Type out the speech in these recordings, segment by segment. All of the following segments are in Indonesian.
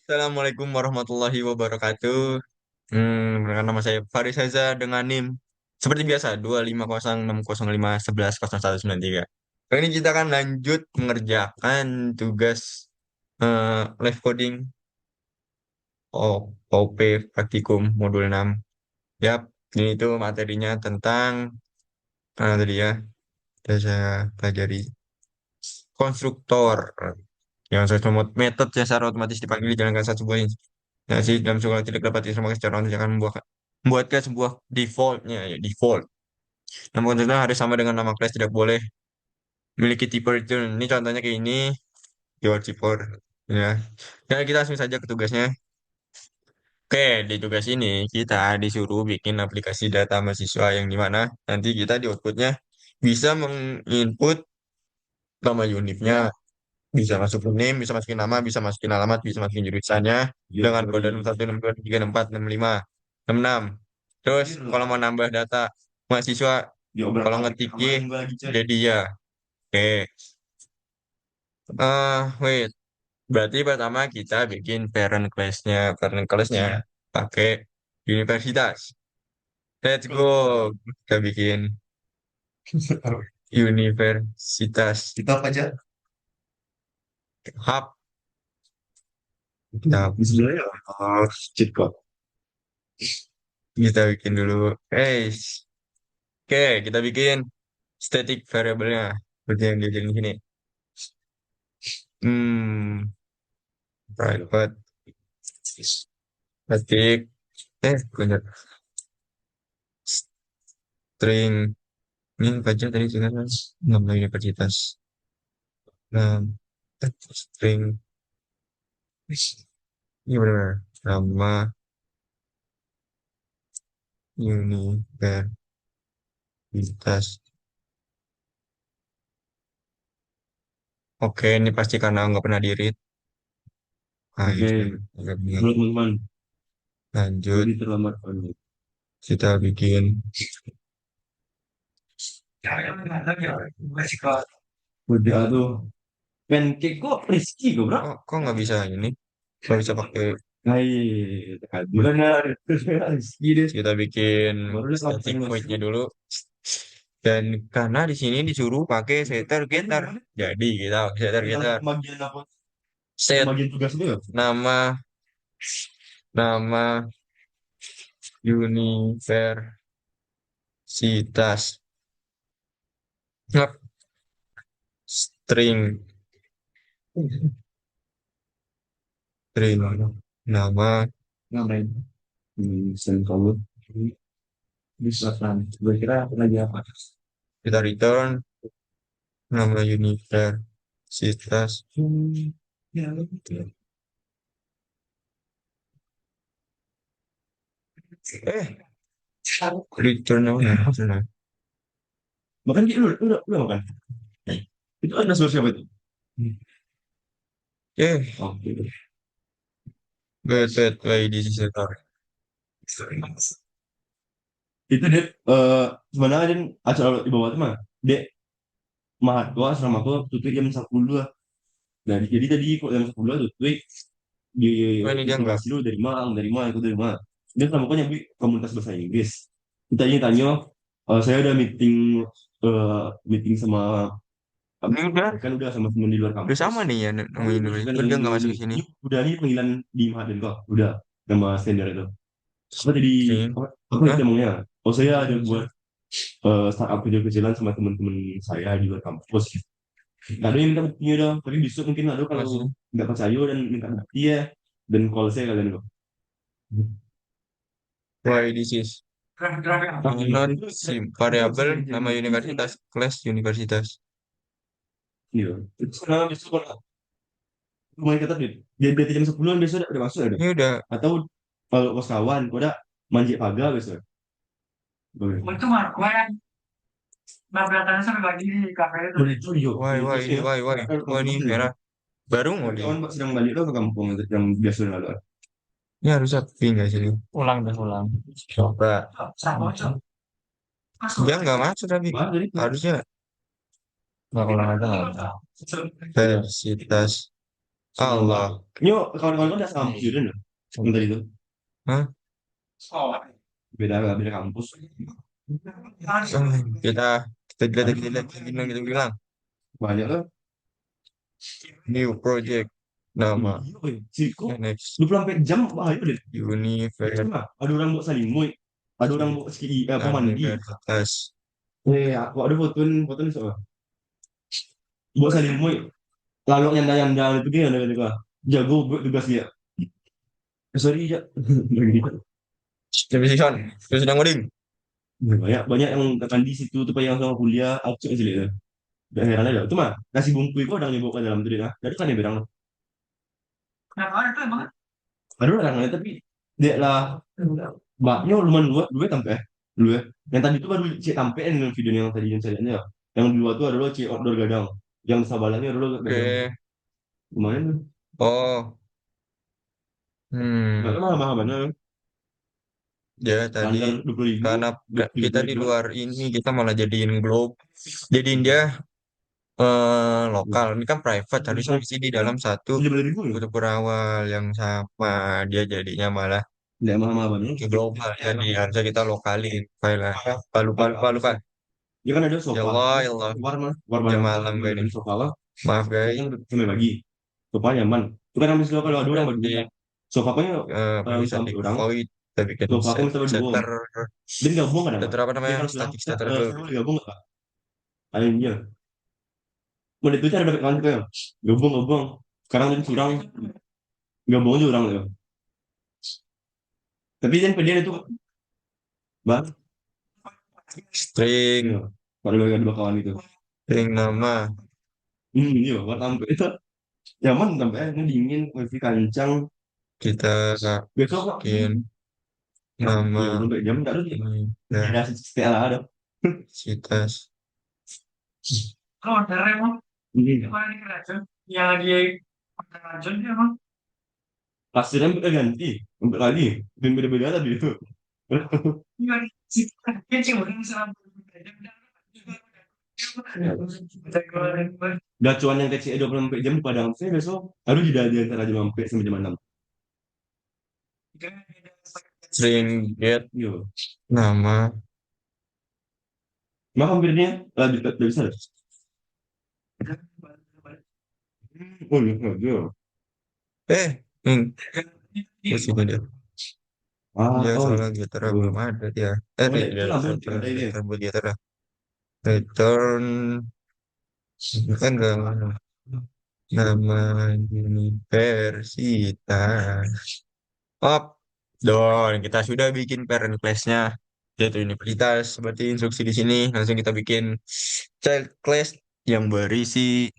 Assalamualaikum warahmatullahi wabarakatuh. Perkenalkan nama saya Faris Haza dengan NIM seperti biasa 2506051110193. Kali ini kita akan lanjut mengerjakan tugas live coding OP praktikum modul 6. Yap, ini itu materinya tentang tadi ya, sudah saya pelajari konstruktor yang sesuai metode secara otomatis dipanggil dijalankan saat sebuah instansi dalam sebuah tidak dapat disamakan secara otomatis akan membuatkan sebuah defaultnya ya default. Nama kontennya harus sama dengan nama kelas, tidak boleh memiliki tipe return. Ini contohnya kayak ini, keyword type ya. Ya kita langsung saja ke tugasnya. Oke, di tugas ini kita disuruh bikin aplikasi data mahasiswa yang dimana nanti kita di outputnya bisa menginput nama unitnya, bisa masukin name, bisa masukin nama, bisa masukin alamat, bisa masukin jurusannya dengan kode 6162346566. Terus kalau mau nambah data mahasiswa, kalau ngetik Y, jadi ya. Oke. Wait. Berarti pertama kita bikin parent class-nya pakai universitas. Let's go. Kita bikin universitas. Kita apa aja? Hub. Kita, sebenarnya cheat code. Kita bikin dulu. Oke, kita bikin static variable-nya. Seperti yang dia di sini. Hmm, private static. Benar. String. Ini baca tadi juga kan. Nama universitas. Nah, string. Ini benar. Nama universitas. Oke, ini pasti karena nggak pernah di-read. Nah, Oke, nggak punya. halo teman-teman. Lanjut, Jadi terlambat kali. kita bikin. Udah tuh. Pancake kok Rizky kok, bro? Kok nggak bisa ini? Nggak bisa pakai. Hai, benar. Rizky deh. Kita bikin Baru udah static ngapain mas? void-nya dulu. Dan karena di sini disuruh pakai setter getter, jadi kita pakai setter Yang getter. pembagian apa? Set Pembagian tugas itu ya? nama nama universitas. Ngap, string string nama. Ngapain? Sen kamu bisa kan? Kira-kira lagi apa? Kita return nama universitas. Ya, betul. Eh, return nama mana? Makan gitu, udah makan. Itu ada suara siapa itu? Oke. Wait, this is a tar. Itu dia sebenarnya dia acara di bawah itu mah dia mahasiswa sama aku tutup jam 10 lah. Nah, jadi tadi kok jam 10 tutup di Oh, ini dia enggak. informasi lu dari mana, itu dari mana. Dia sama aku nyambi komunitas bahasa Inggris. Kita tanya, saya ada meeting sama Ini udah, kan udah sama temen di luar sama kampus. nih ya Oh, nama terus universitas. kan Oh, dia nggak masuk ke sini. ini udah nih panggilan di Mahaden kok, udah nama senior itu. Apa tadi Sini. apa itu Hah? namanya? Oh, saya ada buat startup kecil-kecilan sama teman-teman saya di luar kampus. Nggak ada yang minta buktinya dong, tapi besok mungkin ada kalau Masih. nggak percaya dan minta bukti ya, dan call saya kalian kok. Why this is not sim variable nama universitas kelas universitas. Iya. Itu sekarang besok kalau lumayan ketat deh. Dia jam 10 besok udah masuk ada. Ini udah. Atau kalau kos kawan, kau udah manjik pagar besok. Boleh. Itu mah, kemarin nabrakannya sampai pagi di kafe itu. Boleh itu yuk. Why Terus ini ya. why ini merah. Baru mau di. Kawan sedang balik lo ke kampung yang biasa lalu. Ini harusnya pink nggak sih? Ulang dah ulang. Coba. Sama aja. Dia nggak masuk tapi Wah, jadi harusnya nggak ulang aja nggak ada. universitas. Allah. Nyo, kawan-kawan udah kampus juga nih. Yang tadi itu. Hah? Beda kampus. Kita kita lihat kita bilang Banyak lah. new project nama Iya, sih kok next 24 jam bahaya deh. universe Cuma ada orang bawa salimui, ada orang bawa apa mandi. universitas. Aku ada foto nih soal bawa salimui, lalu nyanda-nyanda itu dia nyanda jago buat tugas dia. Sorry ya. Deposition terus sedang ngoding. Banyak banyak yang akan di situ tuh yang sama kuliah, aku aja lihat. Gak heran aja. Itu mah nasi bungku itu ada yang dibawa ke dalam tuh dia. Dari kan dia bilang, ada orang lain tapi dia lah baknya lumayan dua dua sampai dua. Yang tadi itu baru cek sampai dengan video yang tadi yang saya lihat ya. Yang dua tuh adalah cek outdoor gadang. Yang sabalannya adalah gadang. Oke. Lumayan tuh. Oh, Nggak hmm, mahal mahal banget. ya tadi Standar 20.000, karena kita 30 di ribu. luar ini kita malah jadiin globe, jadiin dia lokal. Ini kan private, harusnya isi di dalam satu 17.000 ya? kutub berawal yang sama. Dia jadinya malah Nggak mahal mahal banget. ke global. Jadi harusnya kita lokalin file lah. Lupa, lupa, lupa, lupa. Dia kan ada Ya sofa. Allah, ya Allah. War Jam banyak. malam gue ini. Ada sofa lah. Maaf guys. Yang sampai pagi. Sofa nyaman. Itu kan habis kalau ada orang berdua. Nanti Sofa punya bisa di sampai orang. void, kita bikin Sofa aku misalnya berdua. setter, Dan gabung kadang Pak. setter apa Dia namanya? kalau bilang, Static "Kak, setter dulu. saya boleh gabung nggak Kak?" Ada dia. Mau itu cara dapat kawan juga ya. Gabung gabung. Sekarang jadi curang. Gabung aja orang ya. Tapi kan dia itu bang. Iya. String, Pada bagi dua kawan itu. string nama Iya. Buat sampai itu. Nyaman sampai dingin. Wifi kancang. kita Besok kok. bikin nama Iya. Sampai jam nggak ada. ini Ada setelah ada. universitas. Oh, ada remon. Ini. Kemarin di kerajaan. Yang lagi kerajaan dia emang. Pasirnya udah ganti. Untuk lagi. Dan beda-beda tadi itu. Iya, sih. Kan sih udah misalnya. Gacuan yang kecil 24 jam di Padang sih besok. Aduh tidak di antara jam sampai sampai jam 6. String get Yo. nama Mah hampirnya udah bisa. Oh iya, iya. ini terus ini dia. Ah, Ya oh iya. soalnya gitar Oh, belum ada dia. oh Nih iya, itu dia lambung return ada ini. return buat gitar dah. Return kan enggak nama universitas. Up. Don, kita sudah bikin parent class-nya, yaitu universitas. Seperti instruksi di sini, langsung kita bikin child class yang berisi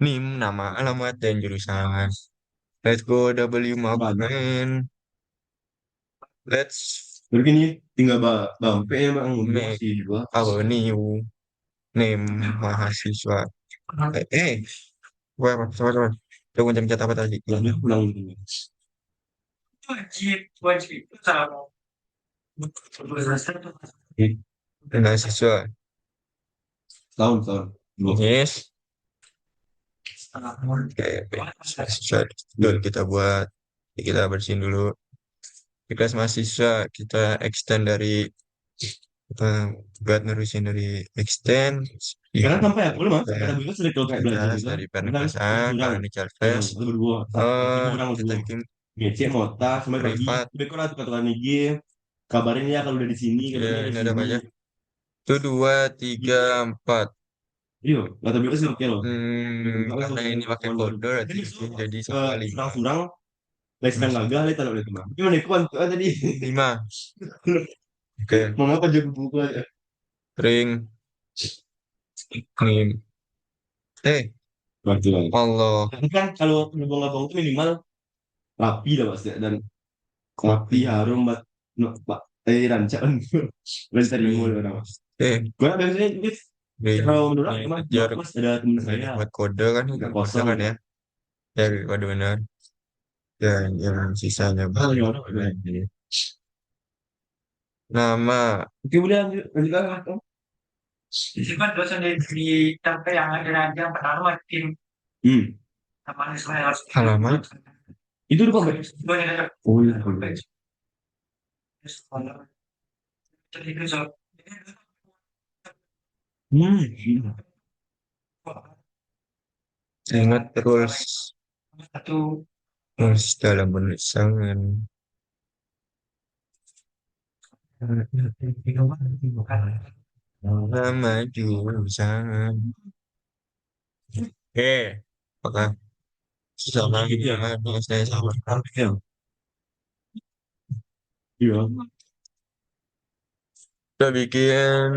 NIM, nama, alamat, dan jurusan. Let's go W map, Banyak. man. Let's Jadi ini tinggal bampe ya bang untuk make si dua. our new name mahasiswa. Wah, coba, coba. Coba pencet apa tadi? Lalu pulang ini. Mahasiswa. Tahun tahun. Dua. Yes. Oke, mahasiswa. Dulu kita buat, kita bersihin dulu. Di kelas mahasiswa, kita extend dari kita buat nerusin dari extend Karena yang sampai aku mah kata kayak beliau sudah kalau kayak belajar jelas gitu. dari parent Kan kelas A, curang. parent child class. Itu berdua. Itu kurang Kita berdua. bikin Ngecek mota sampai pagi. privat. Tapi kalau tuh kata IG kabarin ya kalau udah di sini, Ya, kabarnya di ini ada apa sini. aja? Itu dua, tiga, Gitu. empat. Iya, kata beliau sih oke loh. Karena ini pakai Kawan baru. kode, Jadi berarti besok jadi sama lima. surang-surang, les sedang Masuk gagal, taruh itu mah. Gimana ikuan tuh tadi? lima. Oke, Mengapa jago buku aja? ring, ring. Berarti lah. Allah, Tapi kan kalau ngabong-ngabong itu minimal rapi lah pasti dan rapi kopi, harum mbak rancaan dan terima ring. orang mas. Eh, Gue biasanya ini ring. kalau menurut Ini aku mah ngejar, mas ada temen saya buat kode kan, nggak kode kosong kan ya. ya. Ya, kode benar. Ya, yang sisanya Ah, ya bang. udah. Nama, Oke boleh lanjut lanjut lah. Itu kan dosen di TP yang ada yang pertama tim. Hmm. Halaman. Itu udah kompleks. Oh iya, kompleks. Iya. Ingat terus. Terus dalam penulisan. Nama jurusan. Apakah sama Gitu ya. dengan saya sama? Ya. Iya. Kita bikin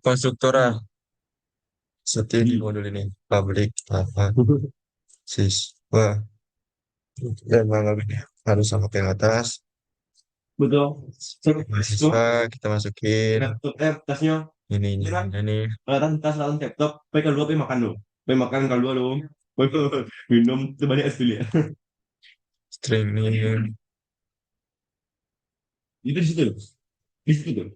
konstruktor lah. Hmm. Seperti di modul ini. Pabrik, apa, siswa. Dan menganggap ini harus sampai ke atas. Betul. Terus Mahasiswa kita masukin laptop tasnya. ini Kelihatan tas kelihatan laptop. Pakai kalau dua makan dulu. Pakai makan kalau dua dulu. Minum terbalik es dulu ya. string ini. Itu di situ. Di situ tuh.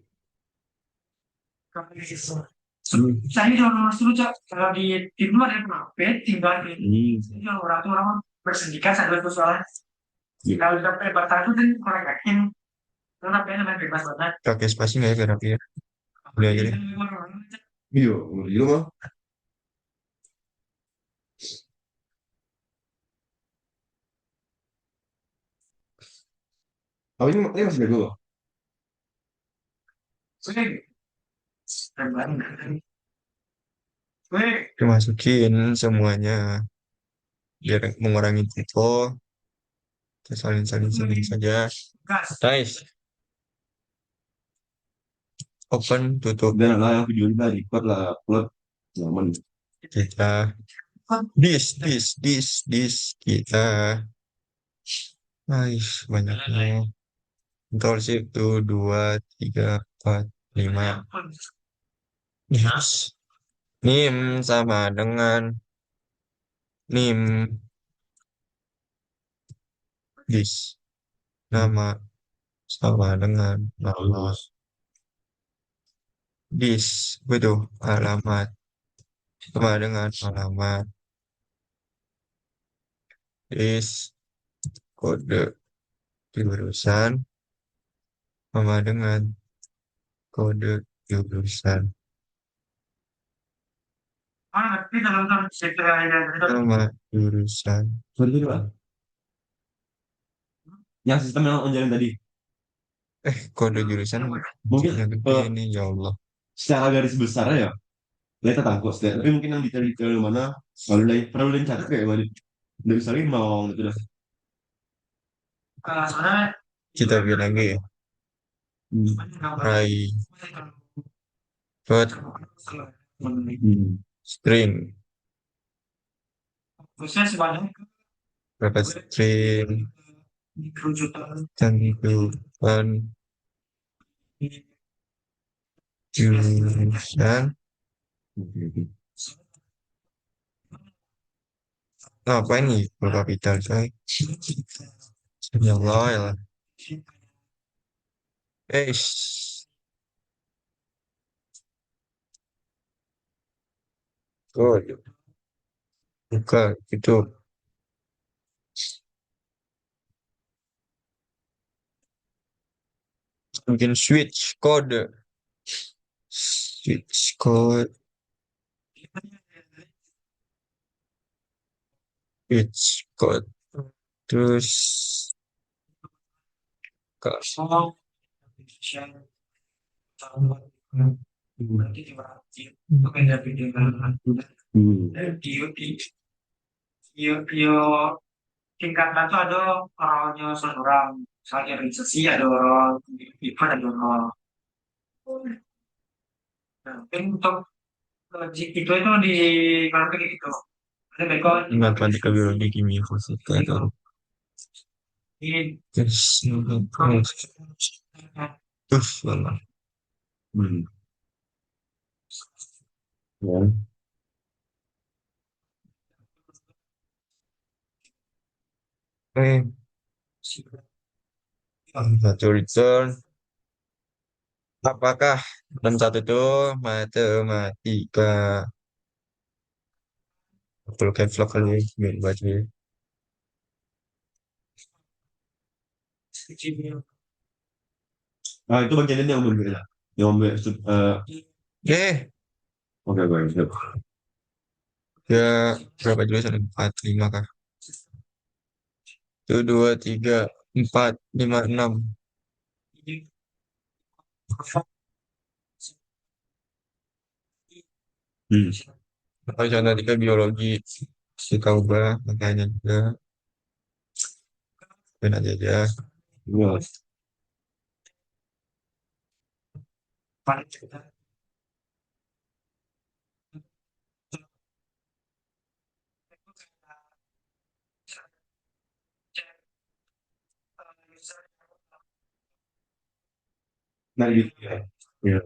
Saya juga dulu Cak. Kalau di luar ada kenapa tinggal di orang bersindikat sambil persoalan. Kalau sampai batas itu kan orang yakin kenapa namanya bebas banget. Pakai spasi nggak ya biar rapi ya? Boleh aja deh. Iya, iya mah. Oh ini masih bego. Kita masukin semuanya biar mengurangi typo. Kita salin saja. Nice. Open, tutup. Dan lah yang video ini record lah upload nyaman. Kita kita. Nice, banyaknya. Control shift tuh 2, 3, 4, 5. Yes. Nim sama dengan nim dis. Nama sama dengan nama dis. Betul. Alamat sama dengan alamat dis. Kode jurusan sama dengan kode jurusan. Nama jurusan. Sorry itu lah. Yang sistem yang on jalan tadi. Kode jurusan Mungkin yang begini ya Allah. secara garis besar ya. Lihat tangkos deh. Tapi mungkin yang detail-detail mana. Kalau lain perlu lain catat kayak mana. Dari misalnya mau gitu dah. Kita bikin lagi ya. Rai dot string. Berapa string tentukan jurusan. Apa ini full capital coy? Ya Allah ya Allah. Eh, good. Buka itu bikin switch code switch code terus ke Tingkatan tuh ada orangnya seorang, misalnya realisasi ada orang, event ada orang. Nah, mungkin untuk itu di kalau kayak gitu. Ada mereka matematika biologi kimia fisika itu ini terus Allah. Hmm. Ya. Eh, satu return. Apakah 61 itu matematika? Full caps lock kali ya, biar baca ya. Ah, itu bagian ini yang belum beda. Yang belum Eh, oke, oke, siap. ya berapa jurusan? Empat, lima kah? Itu dua, tiga, empat, lima, enam. Hmm. Kalau contoh tiga biologi, fisika ubah, makanya juga benar aja. Iya. 那也也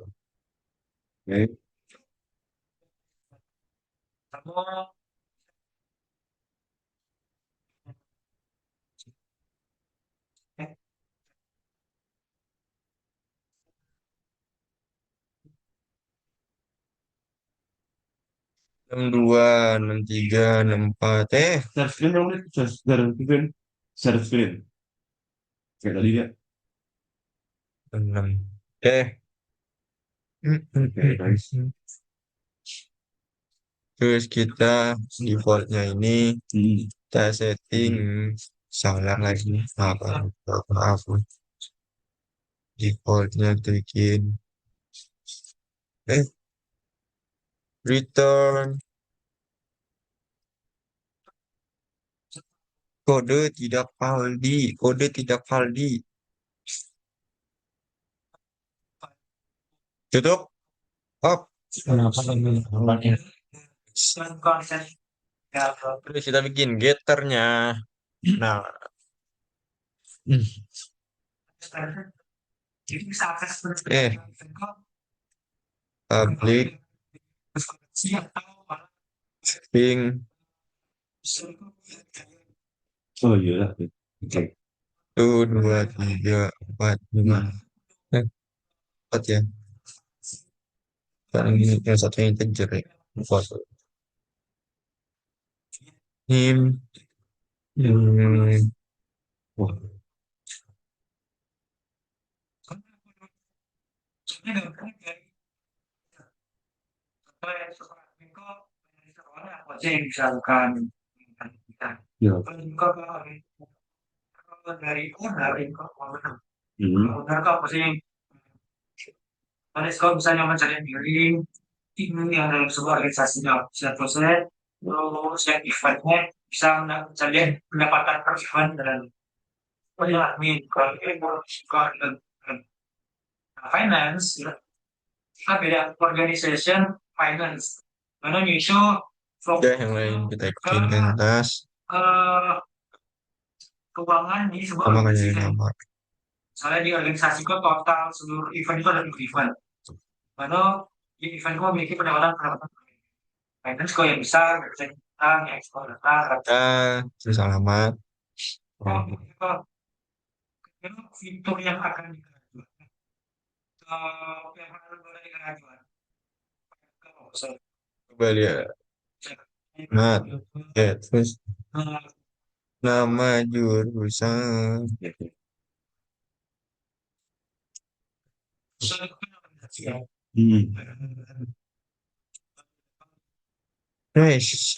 哎，Enam dua, enam tiga, enam empat. share screen dong deh, share screen. Kayak tadi dia. Enam. Eh, Oke, guys. terus kita defaultnya ini Hmm. kita setting salah lagi. Maaf. Defaultnya kita bikin eh return kode tidak valid. Tutup. Up. Kenapa ini? Terus kita bikin getternya. Nah, eh public string Oh iya lah. Oke. satu dua tiga empat lima Hmm. empat ya. Kan ini yang satunya integer ya. Empat. Nim. Hmm. Wah. Ya. Hmm. Kalau misalnya mencari miring, ini yang dalam sebuah organisasi bisa proses, terus yang eventnya bisa mencari pendapatan per event dan admin. Kalau ini bukan finance, ya, kita beda organization finance. Karena nyusul Ya, fokus yang lain kita ke ikutin ke atas. eh, keuangan di sebuah Sama kayak organisasi. nama. Misalnya di organisasi kok total seluruh event itu ada 2 event. Mana di event kok memiliki pendapatan finance kok yang besar, yang bisa datang, yang ekspor datang, Kita terus alamat. oh, itu fitur yang akan dikerjakan. Yang akan dikerjakan. Coba lihat. Mat. Ya, terus nama jurusan. Hmm.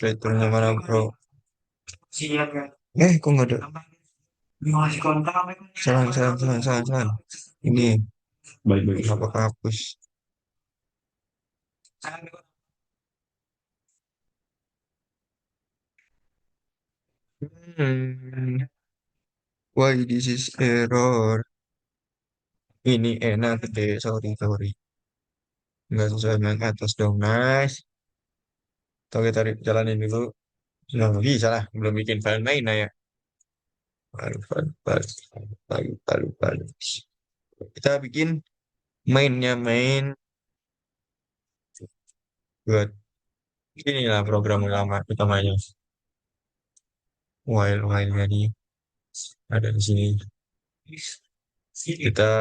Letternya mana bro? Kok nggak ada? Salah. Ini Baik, baik. kenapa kehapus? Hmm, why this is error? Ini enak deh, sorry. Nggak sesuai dengan atas dong, nice. Oke, tarik jalanin dulu. Nggak bisa lah, belum bikin file main nah ya. Palu. Kita bikin mainnya main buat inilah program utama utamanya. While-nya di ada di sini. Kita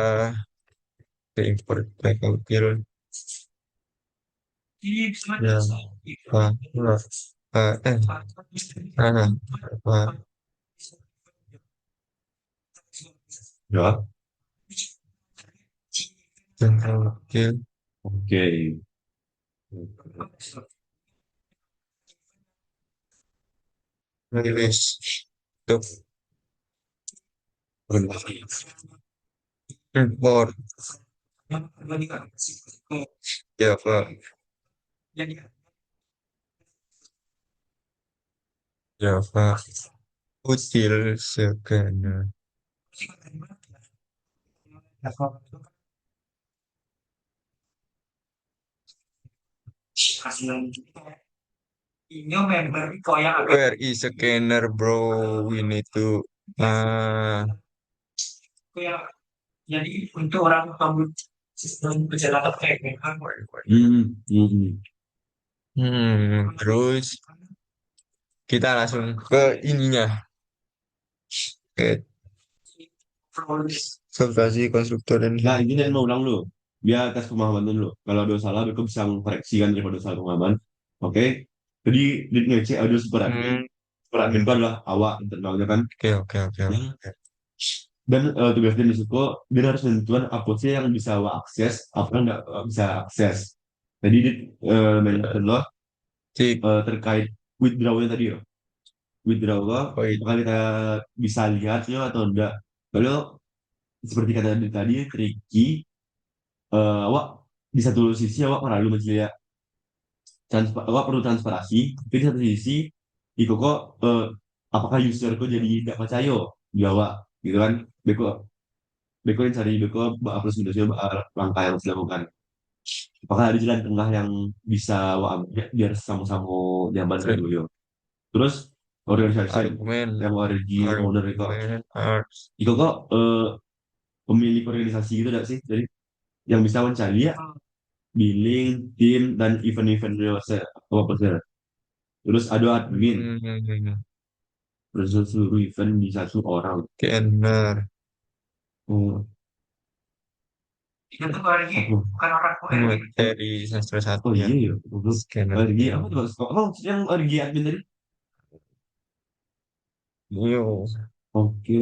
import background fill. Ya, Pak. ah, Ya. Central Wakil Oke. rilis untuk import Java Java util scanner where is scanner bro we need to ah Hmm, hmm, hmm. terus kita langsung ke ininya ke konsultasi konstruktor dan Nah, ini yang mau ulang dulu. Biar tes pemahaman dulu. Kalau ada salah, mereka bisa mengkoreksikan daripada salah pemahaman. Oke. Jadi, di ngecek ada super admin. hmm, Super admin itu adalah awak internalnya kan. oke oke oke Ya. oke Dan tugas dia di situ, dia harus menentukan apa sih yang bisa awak akses, apa yang nggak bisa akses. Jadi, di mention loh cik terkait withdrawal tadi ya. Withdrawal, wait apakah kita bisa lihatnya atau enggak. Kalau seperti kata tadi, tricky, awak di satu sisi awak perlu mencari awak perlu transparansi, tapi di satu sisi itu kok apakah user kok jadi tidak percaya di awak gitu kan? Beko beko yang cari beko plus minusnya langkah yang harus dilakukan. Apakah ada jalan tengah yang bisa awak ambil biar sama-sama nyaman gitu yo. Terus organization argumen yang origi owner argumen art itu kok pemilik organisasi gitu gak sih? Jadi yang bisa mencari ya billing, tim, dan event-eventnya apa saja. Terus ada admin, terus seluruh event di satu orang. scanner Oh, dari semester satu oh ya iya ya. Untuk scanner orgi tim apa tuh Mas? Apa maksudnya yang orgi admin tadi? yo Oke.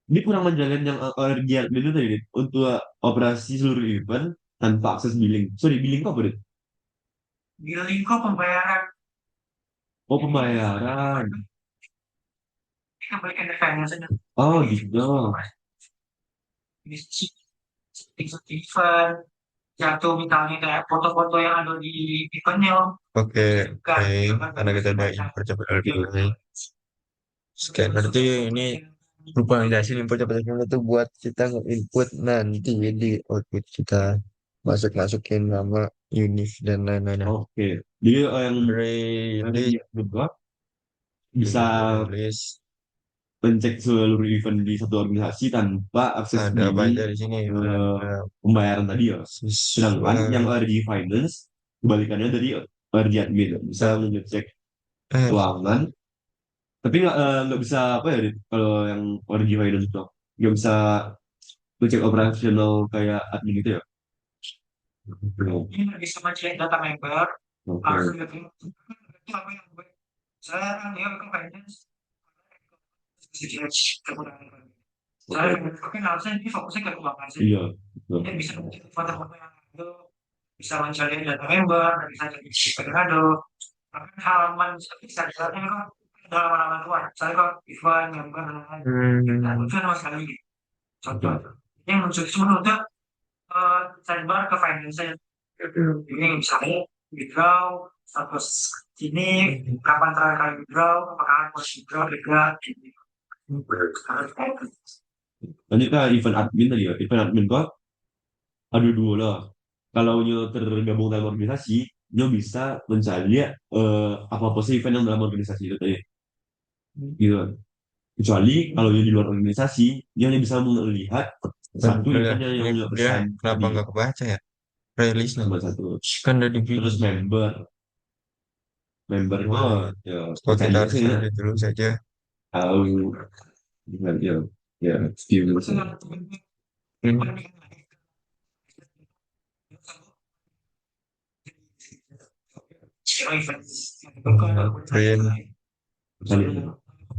Ini kurang menjalan yang orgi admin itu tadi Dit. Untuk operasi seluruh event tanpa akses billing. Sorry, billing kok apa Dit? Oh, pembayaran. Oh, gitu. oke oke karena kita udah import coba dulu scanner tuh ini lupa jelasin import coba dulu tuh buat kita nge-input nanti di output kita masukin nama univ dan lain-lainnya Oke. Jadi yang orgi release admin kok bisa release mencek seluruh event di satu organisasi tanpa akses ada apa billing aja di sini eh, ada pembayaran tadi ya. siswa Sedangkan yang ada di finance kebalikannya dari ada di admin bisa mengecek eh keuangan, tapi nggak bisa apa ya Dit, kalau yang ada di finance itu nggak bisa ngecek operasional kayak admin gitu ya. Oke. Iya. Betul. hmm, Betul. Lanjut ke event admin tadi ya. Event admin kok ada dua lah. Kalau nyo tergabung dalam organisasi, nyo bisa mencari apa-apa sih event yang dalam organisasi itu tadi. Gitu. Kecuali kalau nyo di luar organisasi, nyo hanya bisa melihat satu bener event ini yang nyo dia assign kenapa tadi. nggak kebaca ya rilis nih Cuma satu. kan udah Terus dibikin member. Member kok gimana ya oh kita percaya harus sih ya. edit dulu saja Tahu gimana ya. Ya, skill. hmm. Print.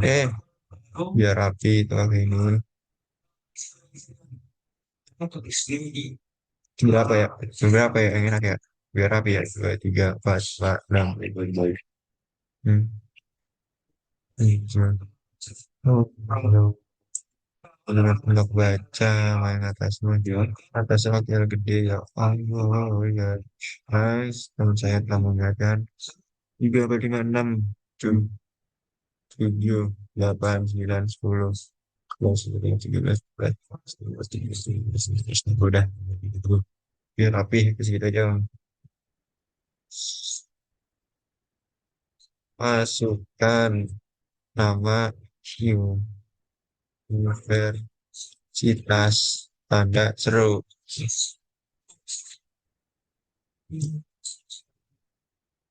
Eh, biar rapi itu aku ini. Berapa ya? Berapa ya yang enak ya? Biar rapi ya. Dua, tiga, empat, lima, enam. Hmm. Hmm. Oh, untuk baca main atas ya. Atas wakil gede ya Allah oh ya nice teman saya telah mengingatkan 3, 4, 5, 6 7, 8, 9, 10 11, 12, 13, 14, 15, 16, 17, 18, 19, 20 udah gitu biar rapi segitu aja masukkan nama universitas tanda seru.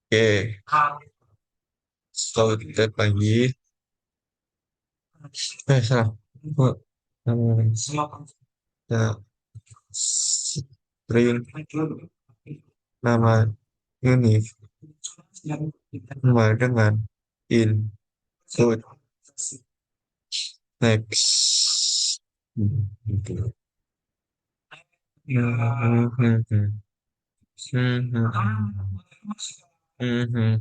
Oke, kita lagi. Salah. Oh, ya, string nama univ sama dengan input next. Gitu. Hmm, hmm, hmm. Hmm, hmm, hmm, hmm.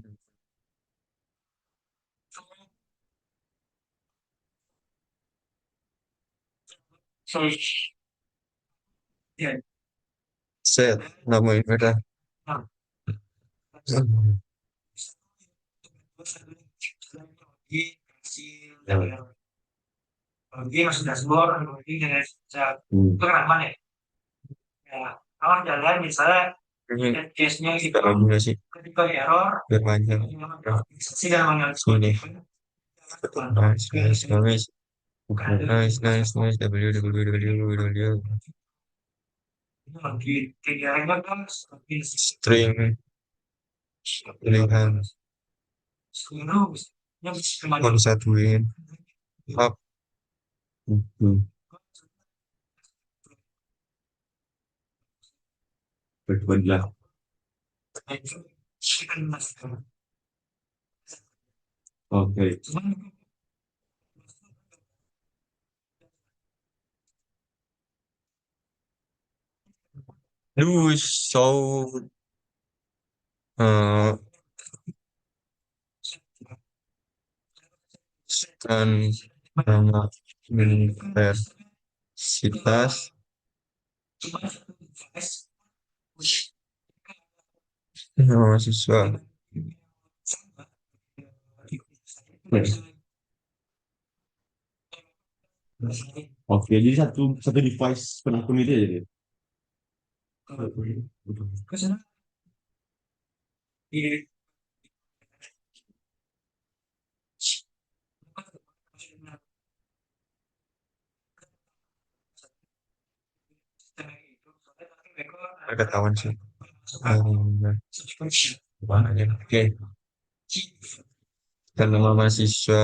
Set nama univ. Ini kita lagi nggak sih? Biar panjang. Sini. Nice, nice, nice. Nice, nice, nice. W. String pilihan mau disatuin up gitu. Berbelah. Oke. Do so uh, dan nama universitas mahasiswa. Oke, jadi satu satu device penakun itu ya jadi. Ketahuan sih. Oke, dan nama mahasiswa.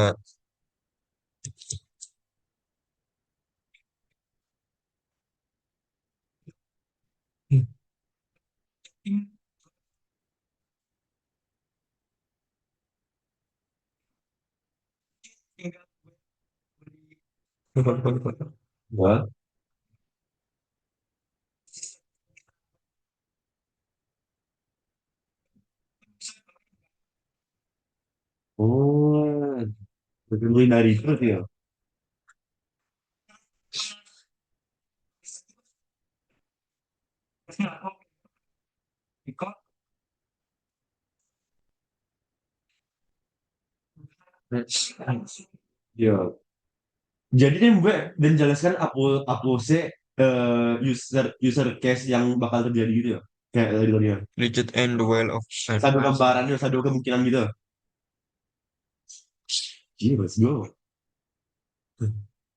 What? Oh, betul dari itu ya. Ya. Jadi dia gue dan jelaskan apa sih user user case yang bakal terjadi gitu ya. Kayak tadi tadi ya. Legit and the well of satu gambarannya, satu kemungkinan gitu. Iya, let's go.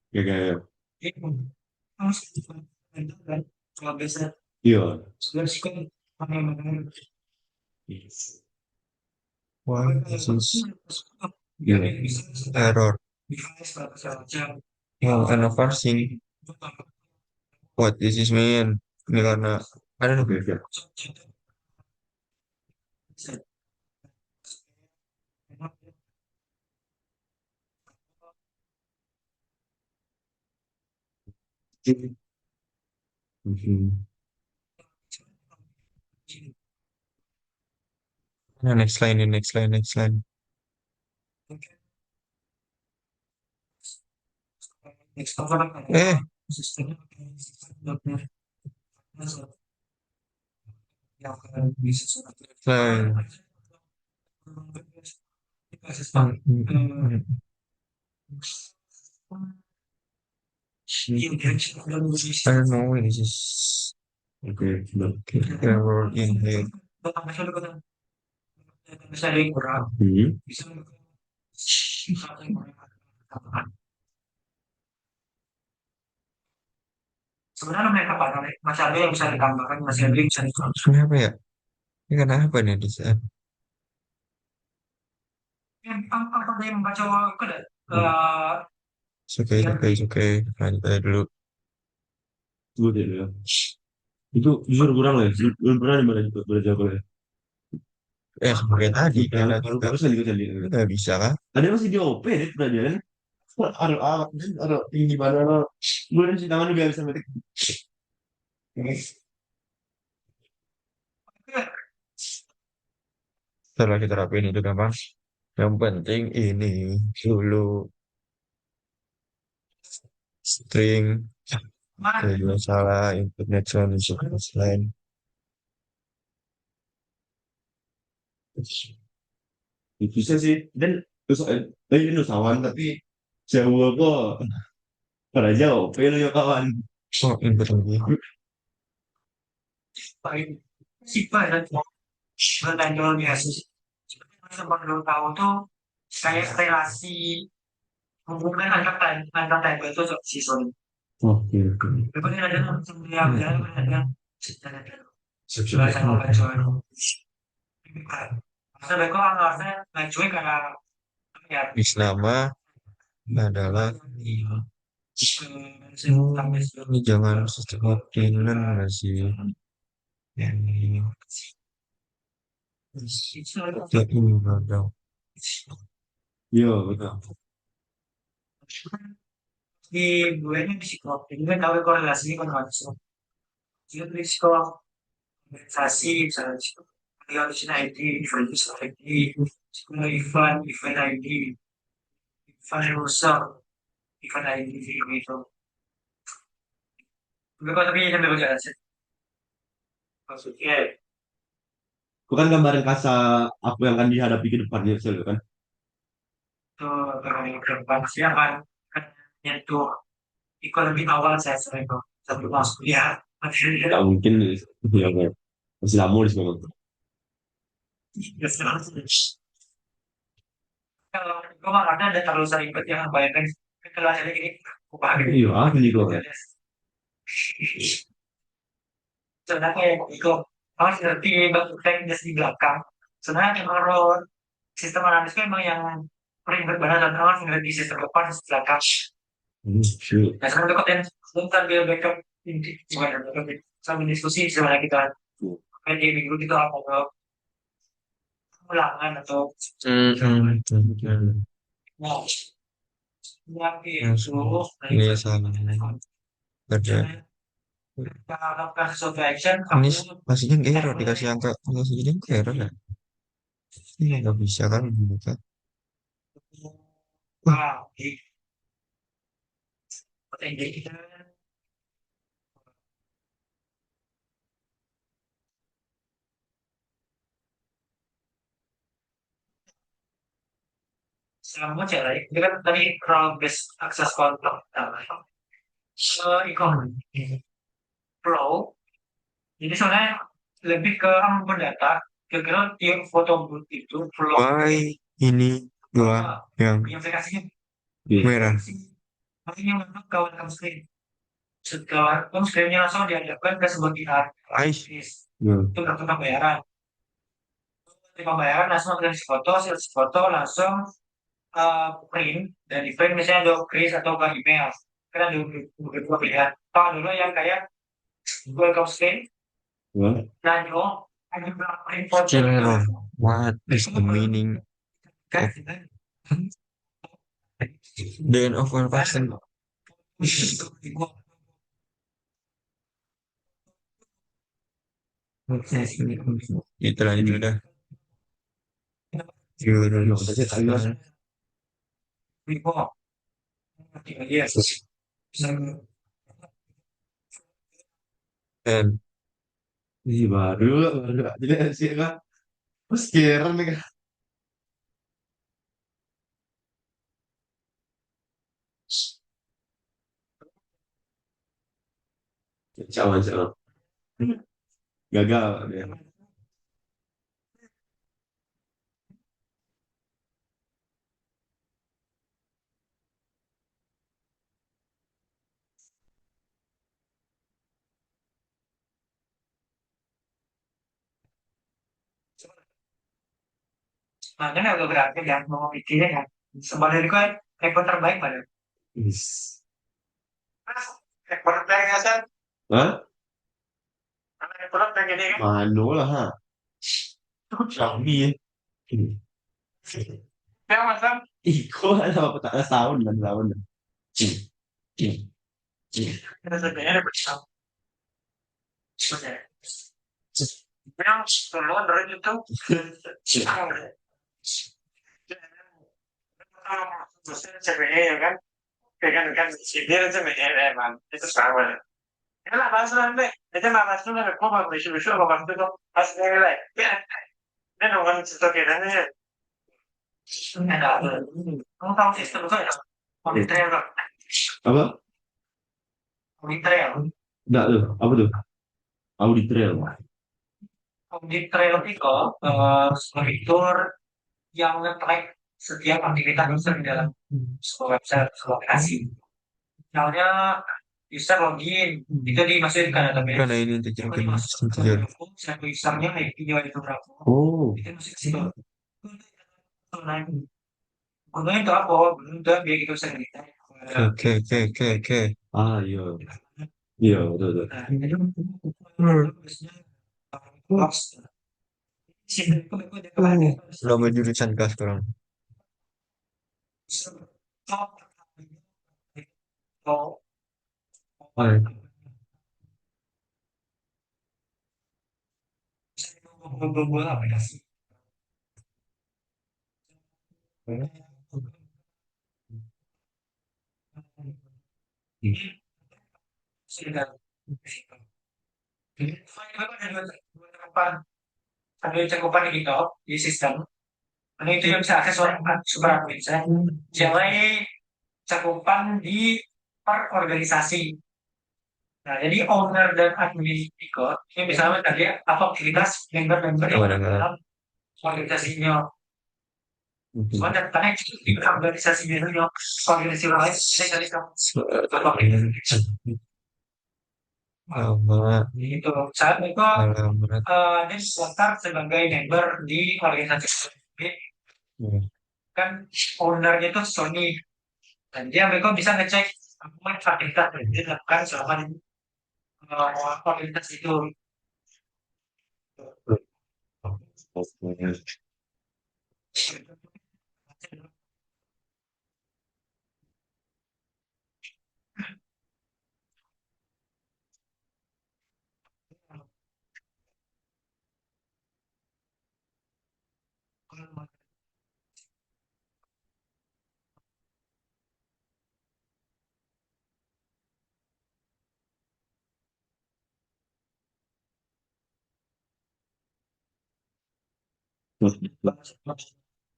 Kayak iya. Why this is yeah, error. Well, and of parsing what this is mean. Ini karena I don't know. Mhm. Nah, next line, next line, next line. Eh, line. I don't know. This is Oke, sudah. error in the. Hmm. Sebenarnya mereka pada masih ada yang bisa ditambahkan, masih ada yang bisa ditambahkan. Kenapa ya? Ini kenapa nih di saat yang apa yang membaca ke oke, oke, oke. Lanjut aja dulu. Tunggu deh ya. Itu jujur kurang lah. Belum pernah nih belajar boleh. Sebagai tadi Yang karena baru juga baru sekali kali ini. nggak bisa kan? Ada masih di OP deh pelajaran. Aduh, aduh, tinggi mana lo? Gue sih tangan udah bisa metik. Setelah kita rapiin itu gampang. Yang penting ini dulu string saya juga salah internet selain Bisa sih. Dan terus ini nusawan tapi jauh kok. Pada jauh. Pero yo kawan. oh input lagi. Baik, sih Pak, dan pertanyaannya sih. Sebenarnya yang perlu tahu tuh kayak relasi hubungan antar table itu season. Oke, oke. Berikutnya ada yang jalan ada bahasa ngomong bahasa beko harusnya ngajuin karena ya bis nama adalah ini jangan sistem optimal nggak sih yang ini ya ini ada Iya, betul. di gue ini psikolog ini kan tahu korelasinya kan langsung jadi psikolog organisasi misalnya Realization ID, Event ID, event ID, event user, event ID gitu. Tapi sambil berjalan sih. Maksudnya Bukan gambaran kasa apa yang akan dihadapi ke depannya, Sel, kan? itu berdepan siang kan nyentuh itu lebih awal saya sering tuh sebelum masuk kuliah. Tidak mungkin, ya, kan? Masih lama di sekolah. Kalau gue mah ada terlalu sering banget yang bayangkan kelas ini gini, aku bahagia. Iya, ahli kok. Sebenarnya kayak itu harus ngerti bentuk teknis di belakang. Sebenarnya kalau sistem analisis memang yang ribet banget dan harus ngerti sistem depan, sistem belakang. Shoot. Nah, sekarang itu kan sebentar dia backup ini gimana backup sambil diskusi sebenarnya kita kayak di minggu itu apa kalau ulangan atau nah yang itu ini sama kerja kalau kasus of action ini pastinya error dikasih angka dikasih jadi error ya ini nggak bisa kan buka wah ini kita sama cara itu kan tadi role based access control e-commerce flow jadi sebenarnya lebih ke mendata kira-kira tiap foto booth itu flow why ini dua yang saya kasih merah yang memang kawan kamu screen setelah kamu screennya langsung dihadapkan ke sebuah pihak itu kartu pembayaran di pembayaran langsung kasih foto hasil foto langsung print dan di print misalnya ada kris atau ke email kan ada dua pilihan kalau dulu yang kayak welcome screen dan ada print foto what is the meaning of the end of one person Itu lanjut dulu dah. Loh, tadi tak bilang. Jurusan N. Ih, baru jadi sih kan. Terus kira nih kan. Jangan, jangan. Gagal dia. Makanya agak berarti ya mau pikirnya kan. Sebenarnya kan ekor terbaik pada. Is. Ekor terbaik kan? Hah? Karena ekor terbaik ini kan. Mano lah, ha. Xiaomi ya. Ya mas kan? Ih, kok ada apa tak ada sound dan sound. Kita sebenarnya ada bersama. Oke. Yang duluan dari itu. CBE ya kan? Kan dia itu CBE man. Itu sama. Ya lah bahas nanti. Itu mah bahas dulu. Kok mau bisu-bisu apa bahas dulu? Bahas dari lah. Ya. Ini nonton setokirannya. Ada apa? Kamu tahu sistem itu ya? Audit trail, Kak. Apa? Audit trail. Enggak tuh. Apa tuh? Audit trail. Audit trail itu fitur yang nge-track setiap aktivitas user di dalam sebuah website, sebuah aplikasi. Misalnya user login, itu dimasukin ke Karena database. ini integer Kalau kan dimasuk ke integer. database, siapa usernya, IP-nya itu berapa, Oh. itu masuk ke situ. Nah, gunanya itu apa? Gunanya itu biar kita bisa ngeliat. Oke oke oke oke. Ah, iya. Iya, betul, betul. Nah, jadi biasanya box. Sini itu dia kemarin Nama jurusan kah sekarang? Oh, Ah, bola aplikasi. Ini sudah jadi file itu ada dua cakupan. Ada cakupan di GitHub di sistem. Ini itu yang bisa akses orang super admin. Jadi cakupan di per organisasi. Nah, jadi owner dan admin ikut. Ini misalnya tadi apa aktivitas member-member yang ada Mana? dalam organisasinya. betul. Soalnya karena itu di organisasinya itu organisasi lain. Saya cari tahu apa aktivitas. Nama Gitu. Saat itu alamat. dia daftar sebagai member di organisasi tersebut. Kan ownernya itu Sony dan dia mereka bisa ngecek apa aktivitas yang dia lakukan selama di organisasi itu.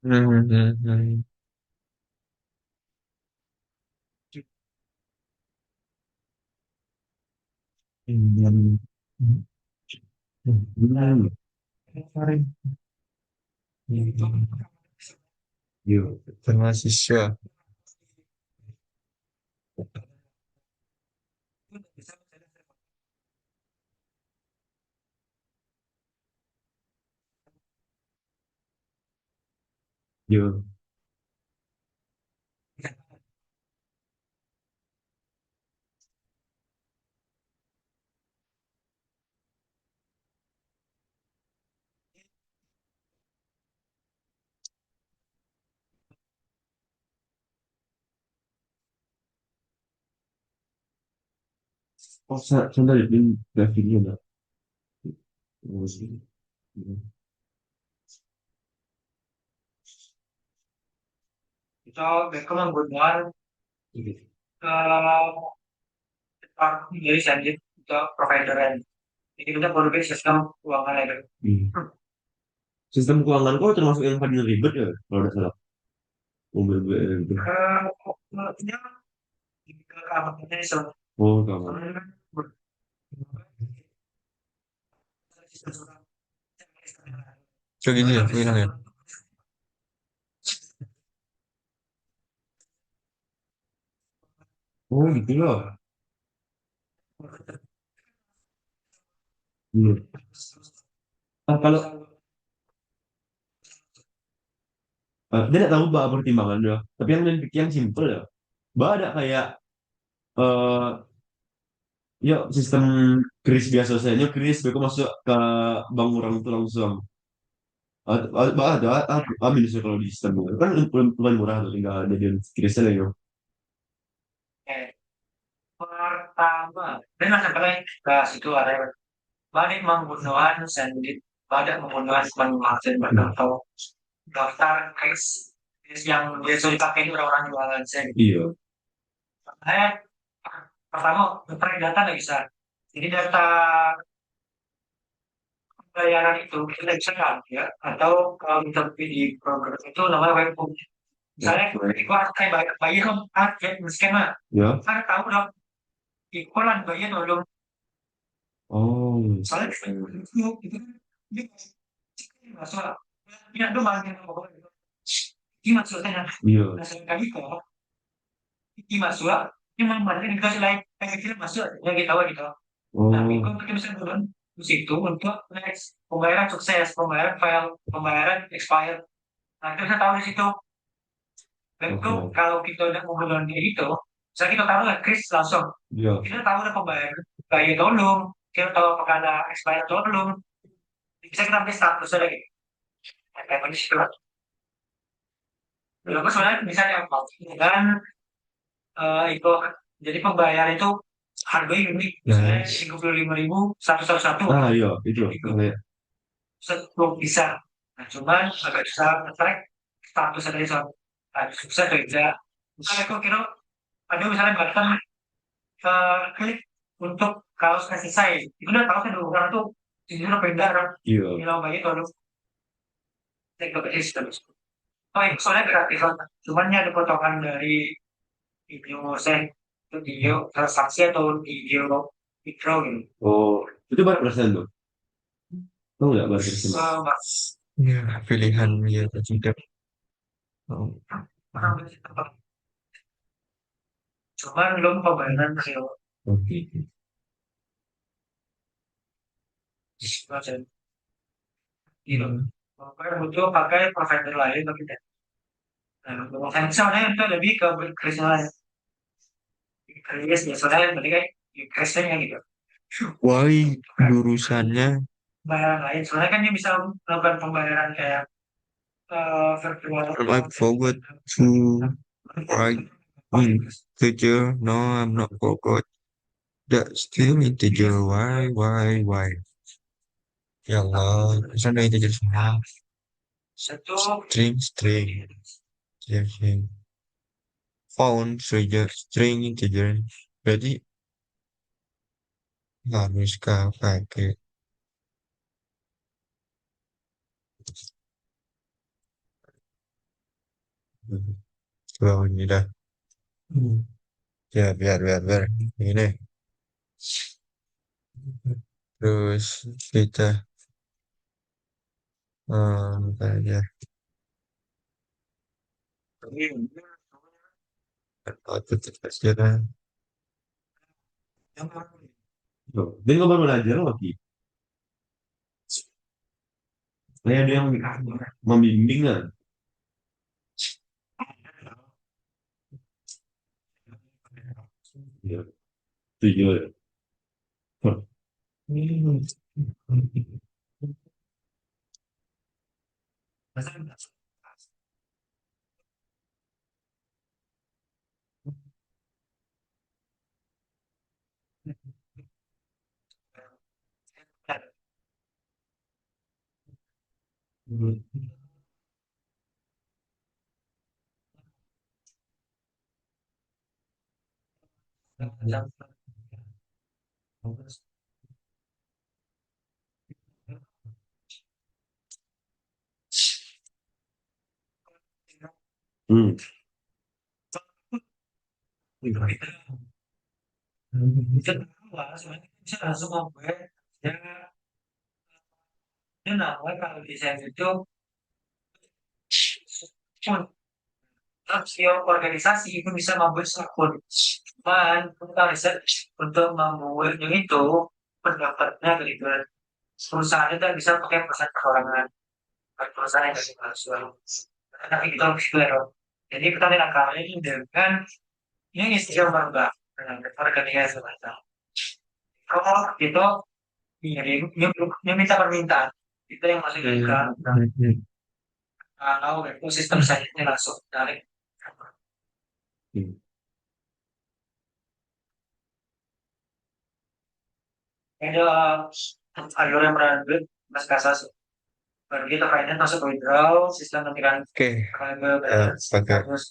Hmm, hmm, hmm. Hmm, Hmm. Iya. mahasiswa. Iya. Oh, saya lihat grafiknya enggak. Oh, sih. Itu mereka menggunakan dari Sanjit untuk provider. Jadi kita perlu sistem keuangan itu. Hmm. Sistem keuangan kok termasuk yang paling ribet ya, kalau udah salah. Mobil BL itu. Ini ke keamanannya so. Oh, kamu. Soalnya kan sistem Kayak gini ya, aku hilang ya. Oh, gitu loh. Iya. Ah, kalau dia tidak tahu bah pertimbangan dia, tapi yang simple ya. Bah ada kayak eh ya sistem kris biasa saja, kris beku masuk ke bank orang itu langsung. Bah ada ambil sih kalau di sistem itu. Kan lumayan murah tuh, tinggal jadi krisnya lagi. pertama dan sampai ke situ ada banyak pembunuhan sendiri banyak pembunuhan manufaktur atau daftar case yang biasa dipakai itu orang-orang jualan saya. Iya. Saya pertama track data nggak bisa. Jadi data pembayaran itu kita bisa kan ya atau kalau kita di program itu namanya webhook. Misalnya itu kayak bayar dong, ya miskin mah. Ya. Saya tahu dong, ikulan bayar dong. Oh. Soalnya itu kan dia masuk. Ya, itu malah yang ngomong. Ini maksudnya. Iya. Nah, kami kok ini masuk. Ini memang dikasih lain kayak kecil masuk ya kita tahu gitu. Tapi Oh. kalau kita bisa turun di situ untuk next pembayaran sukses, pembayaran file, pembayaran expired. Nah, kita bisa tahu di situ. Dan itu Oke. kalau kita udah menggunakan itu, bisa kita tahu lah kris langsung. Iya. Kita tahu udah pembayaran bayar atau belum, kita tahu apakah ada expired atau belum. Bisa kita ambil status lagi. Kayak di situ. Lalu sebenarnya bisa diupload dan itu jadi pembayaran itu harganya unik. Misalnya Nice. 35.000 satu satu satu. Ah, iya, itu. Itu Kayak, belum bisa. Nah, cuman agak susah nge-track status dari soal susah kerja. Misalnya aku kira ada misalnya button klik untuk kaos kasih saya. Itu udah tahu kan dulu orang tuh jujur beda kan. iya. Bilang bayi kalau cek ke sistem. Oh, itu soalnya gratis kan. Cuman ya ada potongan dari video saya itu video transaksi atau video withdraw gitu. Oh, itu berapa persen tuh? Tahu nggak berapa persen? Mbak, Ya, pilihan ya tidak. Oh. orang masih tempat. Cuman belum pembayaran sih. Oke. Macam gitu. Pokoknya butuh pakai provider lain tapi tidak. Nah, untuk misalnya itu lebih ke krisnya lain. Kris ya, soalnya berarti kayak krisnya gitu. Why jurusannya Pembayaran lain, soalnya kan dia bisa melakukan pembayaran kayak virtual. I forgot to write integer. No, I'm not forgot. That still integer. Why? Ya Allah, sana integer semua. Satu, String. String. Found string integer. Berarti harus pakai. Wow, ini dah. Ya, biar. Ini. Terus kita kayak output aja kan. Tuh. Dia nggak baru belajar lagi. Saya ada yang membimbing kan? Iya. Setuju ya. Hmm. Itu lah, sebenarnya bisa langsung membuat ya, itu namanya kalau desain itu pun sio organisasi itu bisa membuat akun. Cuman kita riset untuk membuatnya itu pendapatnya gitu kan. Perusahaan itu bisa pakai perusahaan perorangan, pakai perusahaan yang dari mahasiswa. Tapi kita harus clear. Jadi kita tidak ini dengan ini istilah bangga dengan organisasi semacam. Kalau itu ngirim, minta permintaan itu yang masuk ke kalau itu sistem selanjutnya langsung dari ada alur yang berlanjut mas kasas baru kita finance masuk ke withdrawal sistem nanti kan Oke, sebagai terus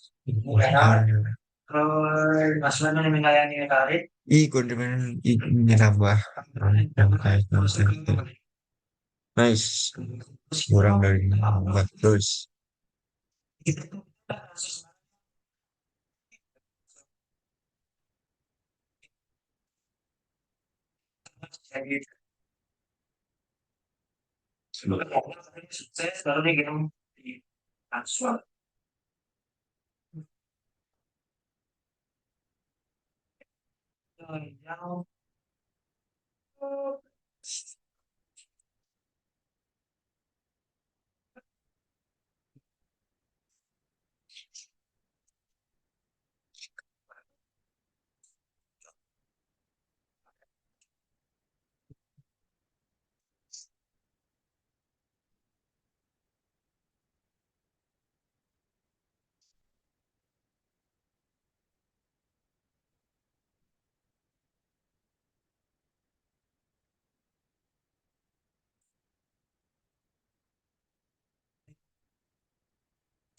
terus masuknya ini melayani tarik konsumen ini nambah yang kayak nice kurang dari nambah terus. itu kasus jadi sebelum sukses baru nih kita di transfer yang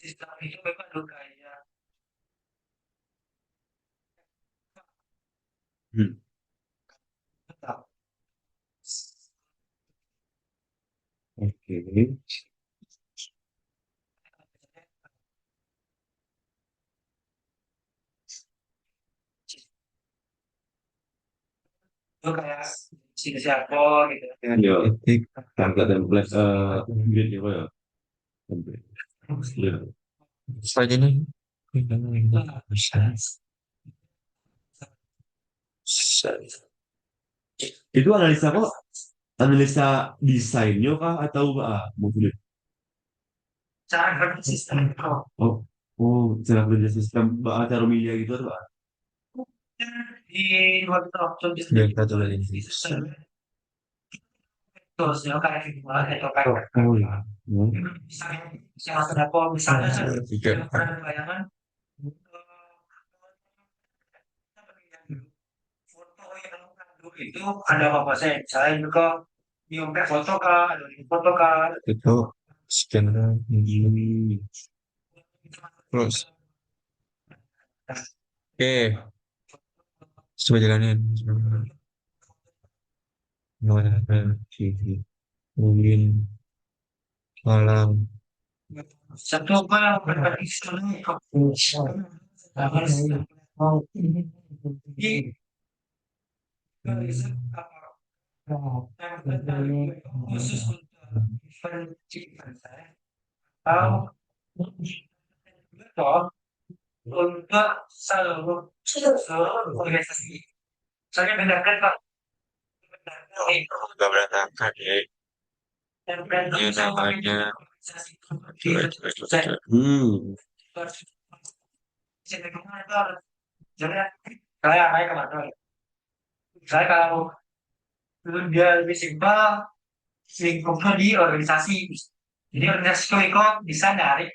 sistem itu memang udah kayak Hmm. tetap Oke. itu kayak siapa gitu. Ya, Etik template template grid apa ya? Template. Ya. slide ini bisa Itu analisa apa? Analisa desainnya kah atau mungkin? Cara kerja sistem itu Oh, oh, cara kerja sistem cara media gitu atau apa? di waktu waktu biar kita coba ini. itu terus ya kayak gimana atau kayak Oh ya. Hmm. misalnya bisa masuk dapur misalnya Tiga. yang pernah bayangan foto yang dulu itu ada apa sih misalnya juga diunggah foto kah ada foto kah Itu scan terus. Oke, coba jalanin. Mana TV mungkin malam. satu hal berbagi sekali harus di khusus untuk event event saya atau betul untuk seluruh organisasi saya bedakan pak Gak berantakan ya. dan brand Ini namanya organisasi Hmm. jadi saya naik kemana saya kalau dia lebih simpel lingkupnya di organisasi jadi organisasi itu bisa narik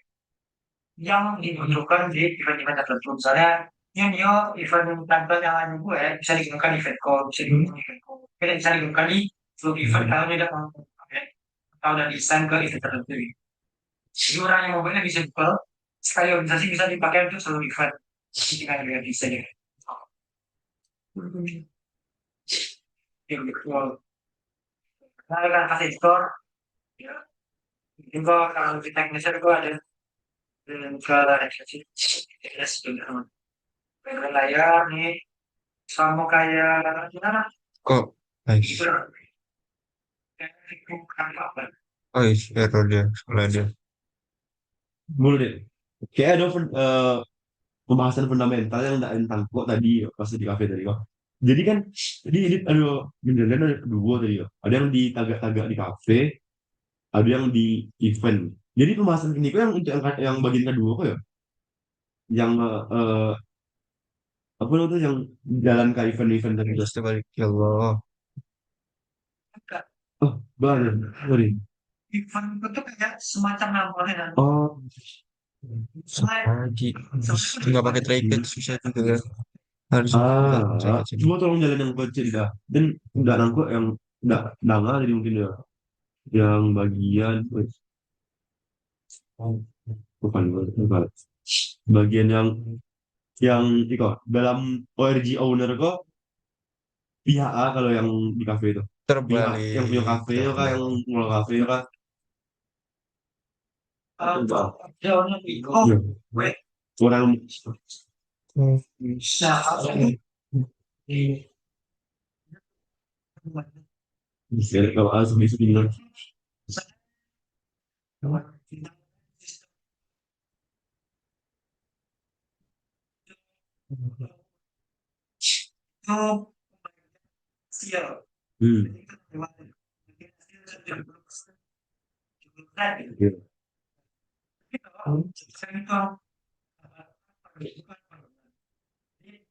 yang dibutuhkan di event-event tertentu misalnya ini dia event tampil yang lain gue bisa digunakan di event call bisa digunakan di event call kita bisa digunakan di seluruh event kalau tidak mau atau udah desain ke event tertentu Jadi orang yang mobilnya lebih simple, sekali organisasi bisa dipakai untuk seluruh event. Jadi kan dengan bisa ya. Ya, betul. Nah, kan kasih store, ya. Mungkin kok kalau di teknisnya itu ada ke referensi, ya sudah. Background layar nih, sama kayak gimana? Kok Gitu nice. lah. Kayak itu kan apa? Oh iya, error dia, salah dia. Boleh deh. Kayak ada pembahasan fundamental yang tentang kok tadi pas di kafe tadi kok. Jadi kan, jadi ini ada beneran ada dua tadi kok. Ada yang di tagak-tagak di kafe, ada yang di event. Jadi pembahasan ini kok yang untuk yang bagian kedua kok ya, yang apa namanya tuh yang jalan ke event-event tadi. Terus terbalik, ya Allah. Enggak. Oh, banget. Sorry. Event itu kayak semacam namanya kan. Oh, Lagi. Terus Sebenarnya nggak pakai event. tripod susah juga. Harus pakai tripod sini. coba tolong jalan yang kecil dah. Dan udah nangkut yang udah nanggal jadi mungkin ya. Yang bagian, bukan. Bagian yang iko dalam ORG owner kok pihak A kalau yang di kafe itu. Pihak yang punya Terbalik, kafe kah yang terbalik. mulai kafe kah? Jauhnya oh, Iya. wait. Orang Nah, kalau ini bisa kalau A sebisa bilang. itu hasil. Hmm. Iya.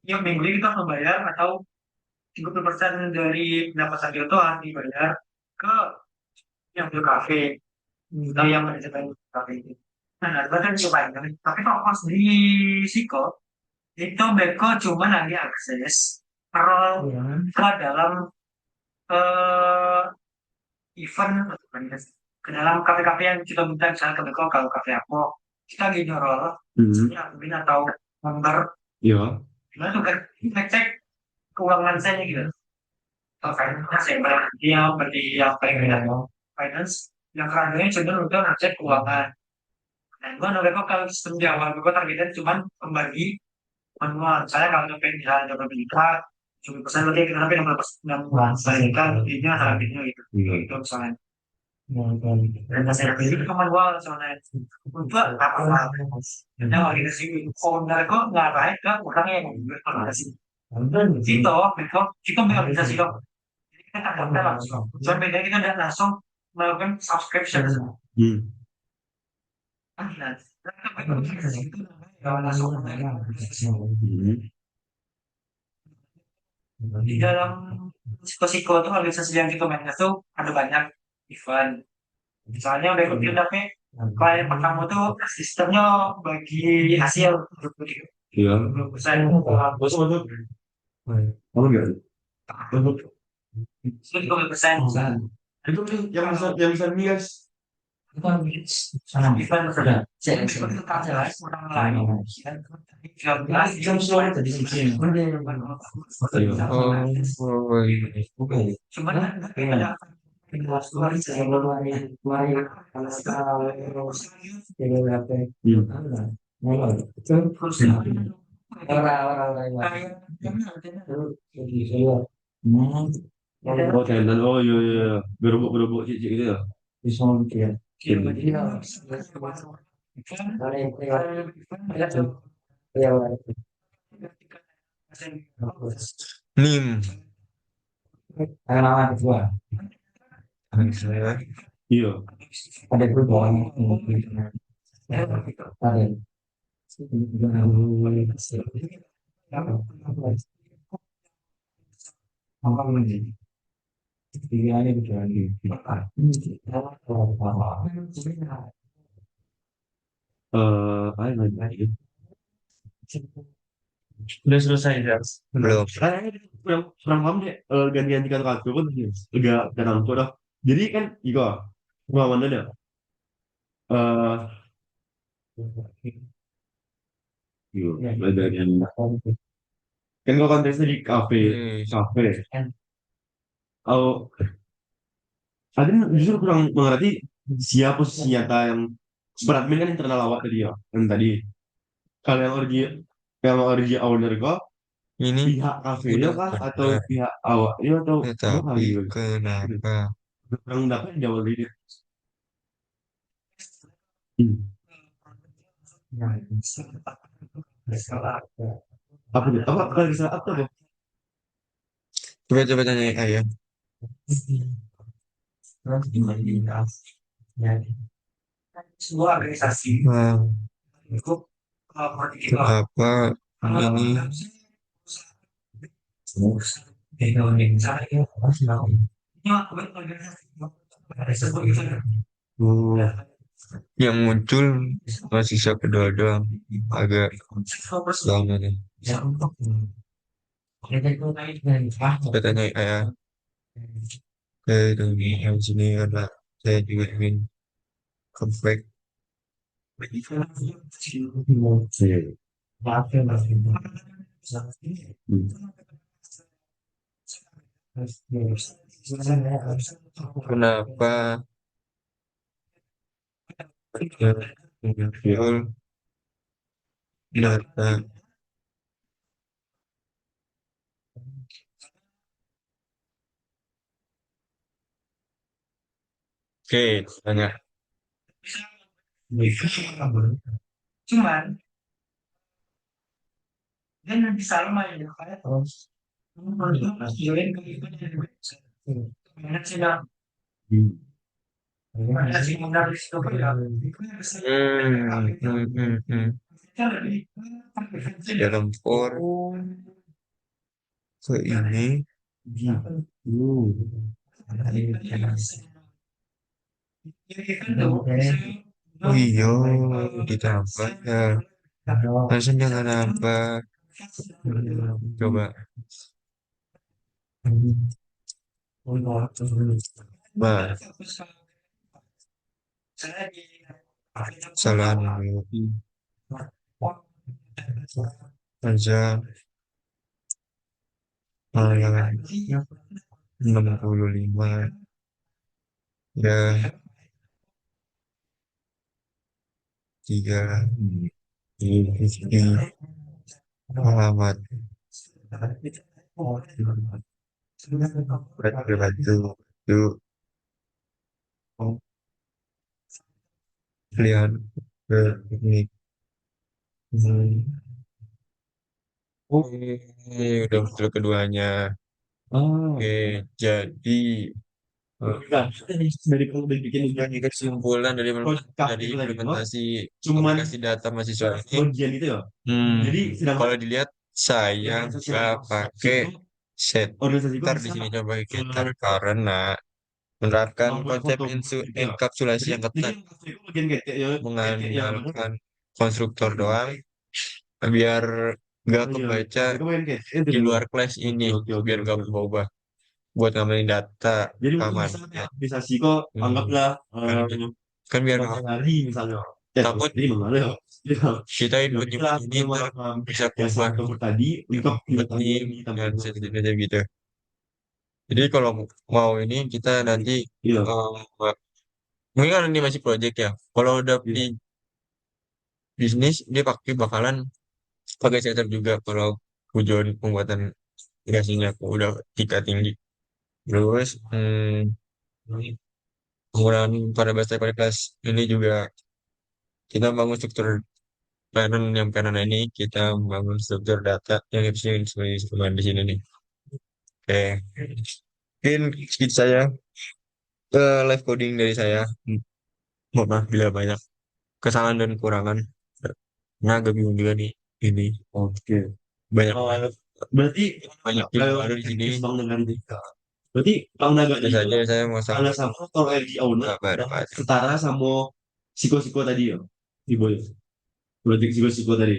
Yang minggu ini kita harus membayar atau 30% dari pendapatan itu harus dibayar ke yang di kafe atau yang manajemen kafe itu. Nah, itu kan cobain kan. Tapi kalau pas di Siko itu Beko cuma lagi akses ke dalam eh, event ke dalam kafe-kafe yang kita minta misalnya ke Beko kalau kafe aku kita lagi nyorol Hmm. ya admin atau member Iya. gimana tuh kan ngecek keuangan saya gitu. Oh, finance yang paling yang berarti yang paling rendah finance yang kerendahannya cenderung udah ngecek keuangan. Nah, gua mereka kalau sistem di awal gua targetnya cuma pembagi manual. Saya kalau nyampe misalnya nyampe berita 70% berarti kita sampai 60% kan intinya targetnya gitu. Iya. Itu misalnya. Dan saya pilih ke manual soalnya untuk apa? Jadi kalau kita sih owner kok nggak baik kan orangnya yang berkomunikasi. Itu, kita bisa sih kok. Jadi kita tak daftar langsung. Cuma bedanya kita tidak langsung melakukan subscription. Hmm. Nah, kita itu namanya langsung Hmm. di dalam psiko itu organisasi yang kita mainkan tuh ada banyak event. Misalnya udah ikut tapi klien pertama tuh sistemnya bagi hasil 20%. Iya. 20%. Masuk masuk. Apa enggak? Itu 30%. Itu yang bisa bias. Event sudah. Jadi itu tak jelas orang lain. Dan 13 jam suara tadi sih. Oh, oh iya. Cuman ada Oh, channel. Oh, iya, iya, iya. Berubuk-berubuk cicik gitu ya. Nim. Saya Iya. ada perubahan Apa yang lagi? sudah selesai ya. belum. Kurang paham deh. Ganti-ganti kata-kata pun agak dan aku dah. Jadi kan, Iko, pengalaman ada. eh yuk, belajar yang kan kalau konteksnya di kafe, Hmm. kafe. Kalau ada justru kurang mengerti siapa posisi nyata yang beradmin kan internal awak tadi ya, yang tadi. Kalau yang origi owner kok Ini pihak kafenya udah kah atau benar. pihak awaknya atau apa Tetapi gitu. kenapa? Kurang dapat jawab dari dia. Hmm. Apa tuh? Apa kalau bisa apa tuh? Coba-coba tanya ayah. Sebuah organisasi Nah, itu politik apa ini yang muncul masih sisa kedua doang agak lama nih. Coba tanya ayah. Dari habis ini karena saya juga ingin comeback. Iya. Hmm. Kenapa muncul data? Oke, tanya. cuman dia nanti sama ya kayak join ke itu gimana sih bang? Hmm. Ada sih menarik itu ya. Hmm. Kita lebih Dalam ke ini. Oh iya, ditambah ya. Langsung jangan nambah. Coba. Bah, kesalahan aja malah 65 ya 3 ini alamat berbantu itu pilihan ke teknik. Oh, ini udah muncul keduanya. Ah, Oke, jadi nah, dari kalau bikin bagi kesimpulan dari kafe itu tadi kok implementasi cuman aplikasi data mahasiswa ini, bagian itu ya. Jadi sedangkan kalau dilihat saya organisasi nggak pakai itu organisasi itu setter di bisa sini coba setter karena menerapkan membuat konsep foto gitu ya. enkapsulasi Jadi yang jadi ketat, yang kafe itu bagian kayak ya apa tuh? mengandalkan konstruktor doang biar nggak Oh iya, kebaca kafe itu bagian kayak itu di dulu. luar kelas Oke ini oke oke biar oke nggak oke. berubah buat ngamain data Jadi mungkin aman bisa ya. organisasi kok Hmm. anggaplah Kan, kan biar magang hari misalnya. Ya, takut jadi mana ya? Ya, kita ya input lah ini yang ntar bisa ya kubah satu tadi untuk input tim kita dan masing-masing. sensitif gitu. Jadi kalau mau ini kita nanti Iya, eh, mungkin kan ini masih project ya. Kalau udah di iya. bisnis dia bakalan pakai setup juga kalau tujuan pembuatan aplikasinya udah tingkat tinggi. Terus penggunaan pada bahasa pada kelas ini juga kita bangun struktur parent yang parent ini kita bangun struktur data yang efisien sebagai instrumen di sini nih. Oke, mungkin segitu saya live coding dari saya. Mohon maaf bila banyak kesalahan dan kekurangan. Nah, agak bingung juga nih ini Oke. banyak Berarti banyak yang kalau baru di sini. Bang dengan berarti Bang Naga Ada itu saja saya mau ada sambut sama kalau LG owner kabar dan Pak. setara sama siko-siko tadi ya. Di boy. Berarti siko-siko tadi.